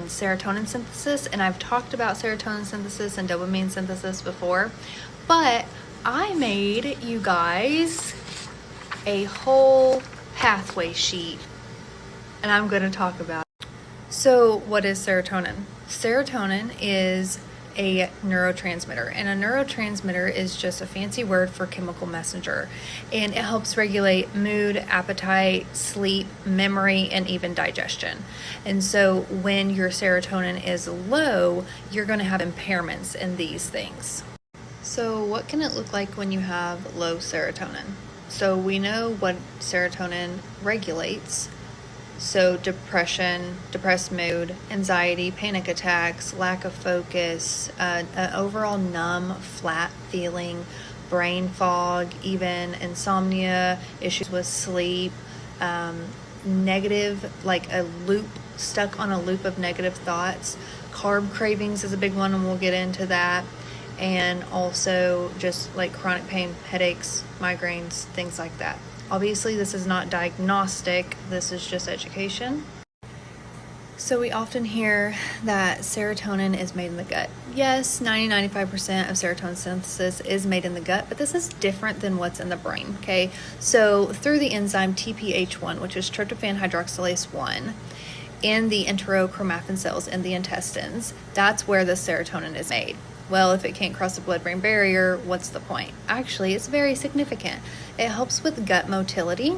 serotonin synthesis, and I've talked about serotonin synthesis and dopamine synthesis before, but I made you guys a whole pathway sheet, and I'm going to talk about it. So what is serotonin? Serotonin is a neurotransmitter, and a neurotransmitter is just a fancy word for chemical messenger, and it helps regulate mood, appetite, sleep, memory, and even digestion. And so when your serotonin is low, you're going to have impairments in these things. So what can it look like when you have low serotonin? So we know what serotonin regulates. So depression, depressed mood, anxiety, panic attacks, lack of focus, overall numb, flat feeling, brain fog, even insomnia, issues with sleep, negative, like a loop, stuck on a loop of negative thoughts. Carb cravings is a big one, and we'll get into that. And also just like chronic pain, headaches, migraines, things like that. Obviously, this is not diagnostic, this is just education. So we often hear that serotonin is made in the gut. Yes, 90-95% of serotonin synthesis is made in the gut, but this is different than what's in the brain, okay? So through the enzyme TPH1, which is tryptophan hydroxylase 1, in the enterochromaffin cells in the intestines, that's where the serotonin is made. Well, if it can't cross the blood-brain barrier, what's the point? Actually, it's very significant. It helps with gut motility.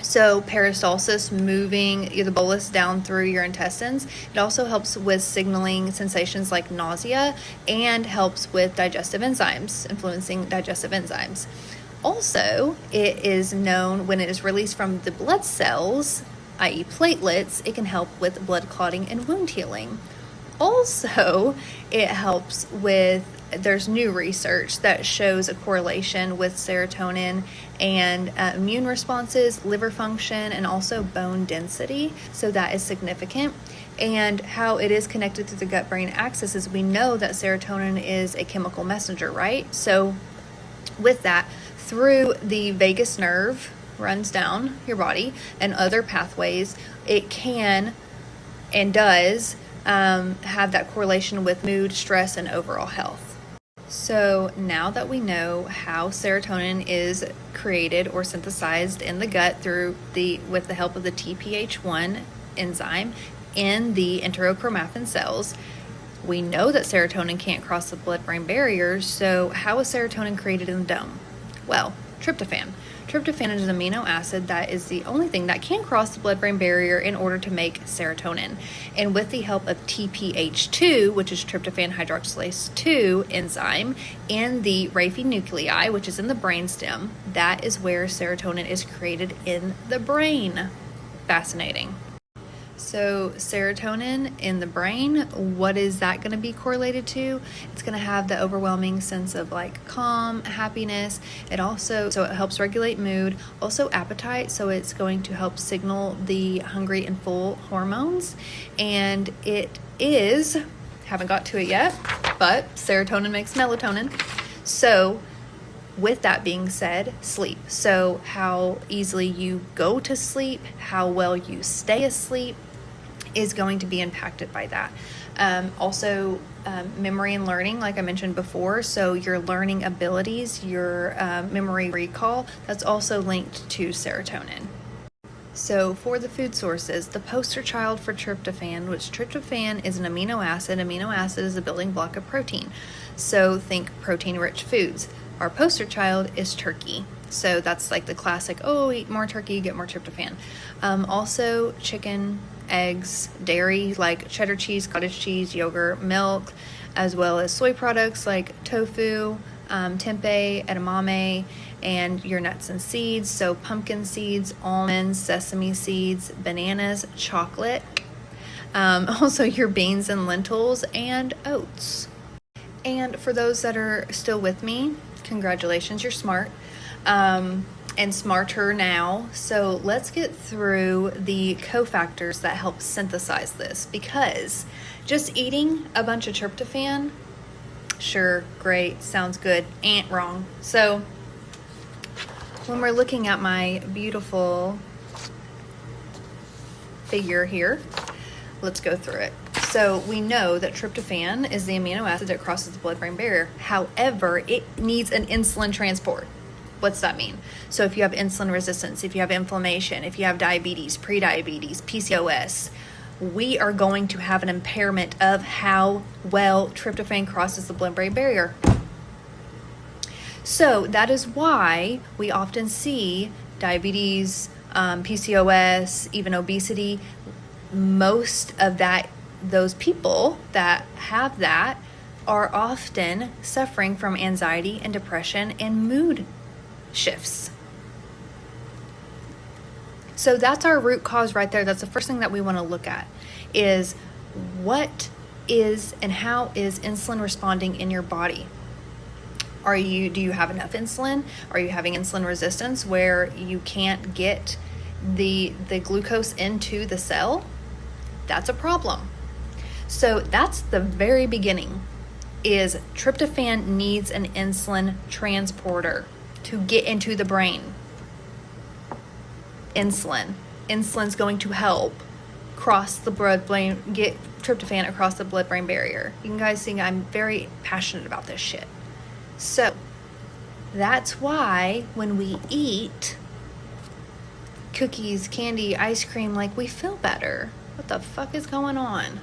So peristalsis, moving the bolus down through your intestines. It also helps with signaling sensations like nausea, and helps with digestive enzymes, influencing digestive enzymes. Also, it is known when it is released from the blood cells, i.e. platelets, it can help with blood clotting and wound healing. Also, it helps with, there's new research that shows a correlation with serotonin and immune responses, liver function, and also bone density. So that is significant. And how it is connected to the gut-brain axis is we know that serotonin is a chemical messenger, right? So with that, through the vagus nerve, runs down your body and other pathways, it can and does have that correlation with mood, stress, and overall health. So now that we know how serotonin is created or synthesized in the gut with the help of the TPH1 enzyme in the enterochromaffin cells, we know that serotonin can't cross the blood-brain barrier. So how is serotonin created in the dome? Well, tryptophan. Tryptophan is an amino acid that is the only thing that can cross the blood-brain barrier in order to make serotonin. And with the help of TPH2, which is tryptophan hydroxylase 2 enzyme, in the Raphe nuclei, which is in the brainstem, that is where serotonin is created in the brain. Fascinating. So serotonin in the brain, what is that going to be correlated to? It's going to have the overwhelming sense of like calm, happiness. It helps regulate mood, also appetite. So it's going to help signal the hungry and full hormones. And it is, haven't got to it yet, but serotonin makes melatonin. So with that being said, sleep. So how easily you go to sleep, how well you stay asleep, is going to be impacted by that. Also, memory and learning, like I mentioned before, so your learning abilities, your memory recall, that's also linked to serotonin. So for the food sources, the poster child for tryptophan, which tryptophan is an amino acid. Amino acid is a building block of protein. So think protein-rich foods. Our poster child is turkey. So that's like the classic, oh, eat more turkey, get more tryptophan. Also chicken, eggs, dairy like cheddar cheese, cottage cheese, yogurt, milk, as well as soy products like tofu, tempeh, edamame, and your nuts and seeds. So pumpkin seeds, almonds, sesame seeds, bananas, chocolate. Also your beans and lentils and oats. And for those that are still with me, congratulations, you're smart. And smarter now. So let's get through the cofactors that help synthesize this, because just eating a bunch of tryptophan, sure, great, sounds good, ain't wrong. So when we're looking at my beautiful figure here, let's go through it. So we know that tryptophan is the amino acid that crosses the blood-brain barrier. However, it needs an insulin transport. What's that mean? So if you have insulin resistance, if you have inflammation, if you have diabetes, prediabetes, PCOS, we are going to have an impairment of how well tryptophan crosses the blood-brain barrier. So that is why we often see diabetes, PCOS, even obesity. Most of those people that have that are often suffering from anxiety and depression and mood shifts. So that's our root cause right there. That's the first thing that we want to look at, is what is and how is insulin responding in your body? Do you have enough insulin? Are you having insulin resistance where you can't get the glucose into the cell? That's a problem. So that's the very beginning, is tryptophan needs an insulin transporter to get into the brain. Insulin's going to help cross the blood-brain, get tryptophan across the blood-brain barrier. You can guys see I'm very passionate about this shit. So that's why when we eat cookies, candy, ice cream, like, we feel better. What the fuck is going on?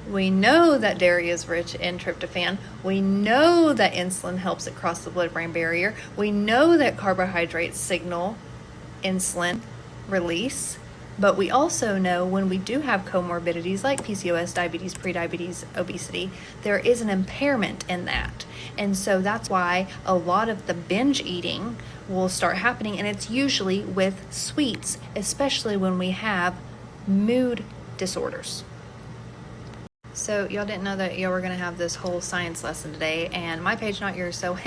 We know that dairy is rich in tryptophan. We know that insulin helps it cross the blood-brain barrier. We know that carbohydrates signal insulin release. But we also know when we do have comorbidities like PCOS, diabetes, prediabetes, obesity, there is an impairment in that. And so that's why a lot of the binge eating will start happening, and it's usually with sweets, especially when we have mood disorders. So y'all didn't know that y'all were gonna have this whole science lesson today, and my page, not yours, so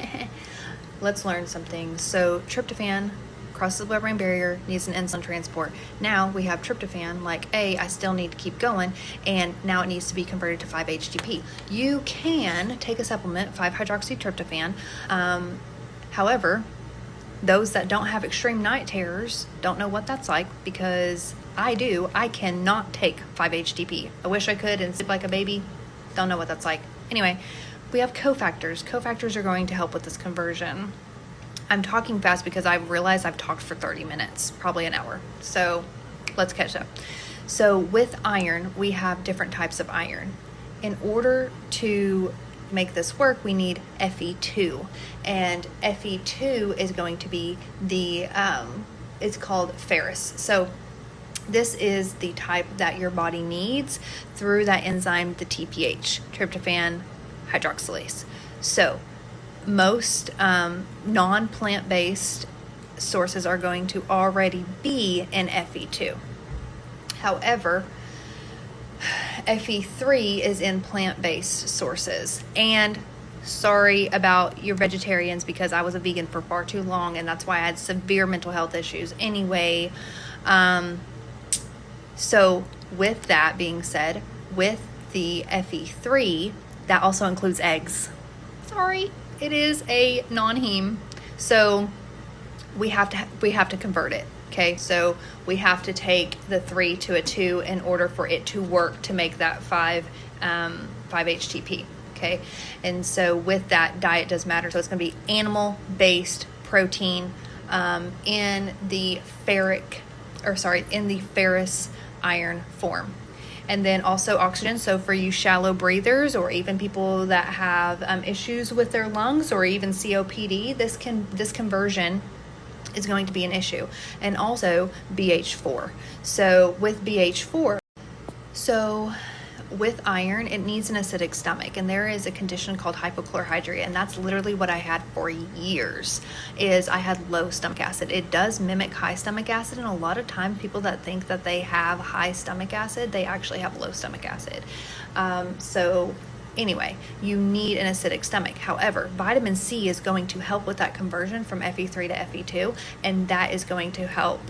let's learn something. So tryptophan crosses the blood-brain barrier, needs an insulin transport. Now we have tryptophan, like, I still need to keep going, and now it needs to be converted to 5-HTP. You can take a supplement, 5-hydroxytryptophan. However, those that don't have extreme night terrors don't know what that's like, because I do. I cannot take 5-HTP. I wish I could and sleep like a baby. Don't know what that's like. Anyway, we have cofactors. Cofactors are going to help with this conversion. I'm talking fast because I realize I've talked for 30 minutes, probably an hour. So let's catch up. So with iron, we have different types of iron. In order to make this work, we need Fe2. And Fe2 is going to be it's called ferrous. So this is the type that your body needs through that enzyme, the TPH, tryptophan hydroxylase. So most non-plant-based sources are going to already be in Fe2. However, Fe3 is in plant-based sources. And sorry about your vegetarians, because I was a vegan for far too long, and that's why I had severe mental health issues. Anyway, so with that being said, with the Fe3, that also includes eggs. Sorry, it is a non-heme, so we have to convert it. Okay, so we have to take the 3 to a 2 in order for it to work to make that 5-HTP. Okay, and so with that, diet does matter. So it's going to be animal-based protein in the ferrous iron form. And then also oxygen. So for you shallow breathers, or even people that have issues with their lungs, or even COPD, this conversion is going to be an issue. And also BH4. So with BH4, with iron, it needs an acidic stomach, and there is a condition called hypochlorhydria, and that's literally what I had for years. Is I had low stomach acid. It does mimic high stomach acid, and a lot of times people that think that they have high stomach acid, they actually have low stomach acid. So anyway, you need an acidic stomach. However, vitamin C is going to help with that conversion from Fe3 to Fe2, and that is going to help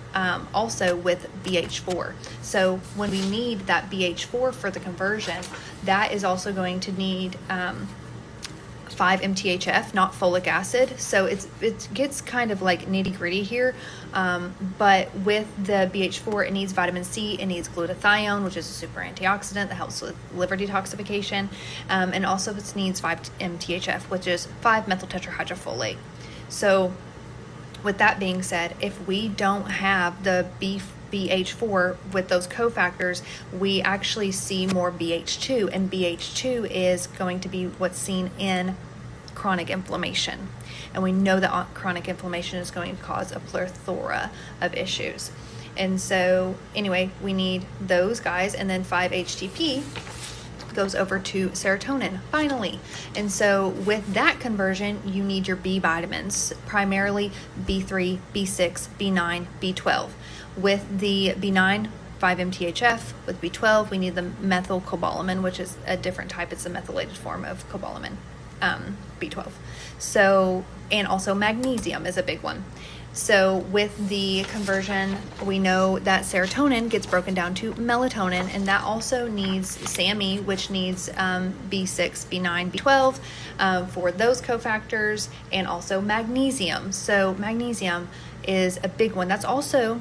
also with BH4. So when we need that BH4 for the conversion, that is also going to need 5-MTHF, not folic acid. So it gets kind of like nitty gritty here. But with the BH4, it needs vitamin C, it needs glutathione, which is a super antioxidant that helps with liver detoxification. And also it needs 5-MTHF, which is 5-methyl tetrahydrofolate. So with that being said, if we don't have the BH4 with those cofactors, we actually see more BH2, and BH2 is going to be what's seen in chronic inflammation. And we know that chronic inflammation is going to cause a plethora of issues. And so anyway, we need those guys, and then 5-HTP goes over to serotonin finally. And so with that conversion, you need your B vitamins, primarily B3, B6, B9, B12. With the B9, 5-MTHF. With B12, we need the methylcobalamin, which is a different type. It's a methylated form of cobalamin, B12. So, and also magnesium is a big one. So with the conversion, we know that serotonin gets broken down to melatonin, and that also needs SAMe, which needs B6, B9, B12 for those cofactors, and also magnesium. So magnesium is a big one. That's also,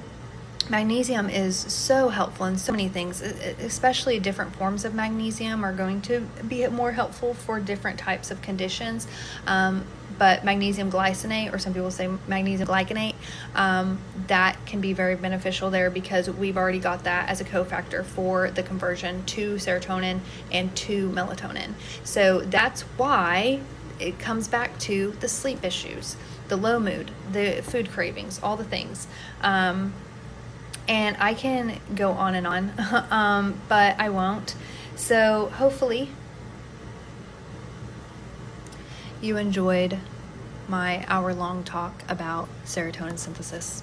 magnesium is so helpful in so many things, especially different forms of magnesium are going to be more helpful for different types of conditions. But magnesium glycinate, or some people say magnesium glycinate, that can be very beneficial there because we've already got that as a cofactor for the conversion to serotonin and to melatonin. So that's why it comes back to the sleep issues, the low mood, the food cravings, all the things. And I can go on and on, but I won't. So hopefully you enjoyed my hour-long talk about serotonin synthesis.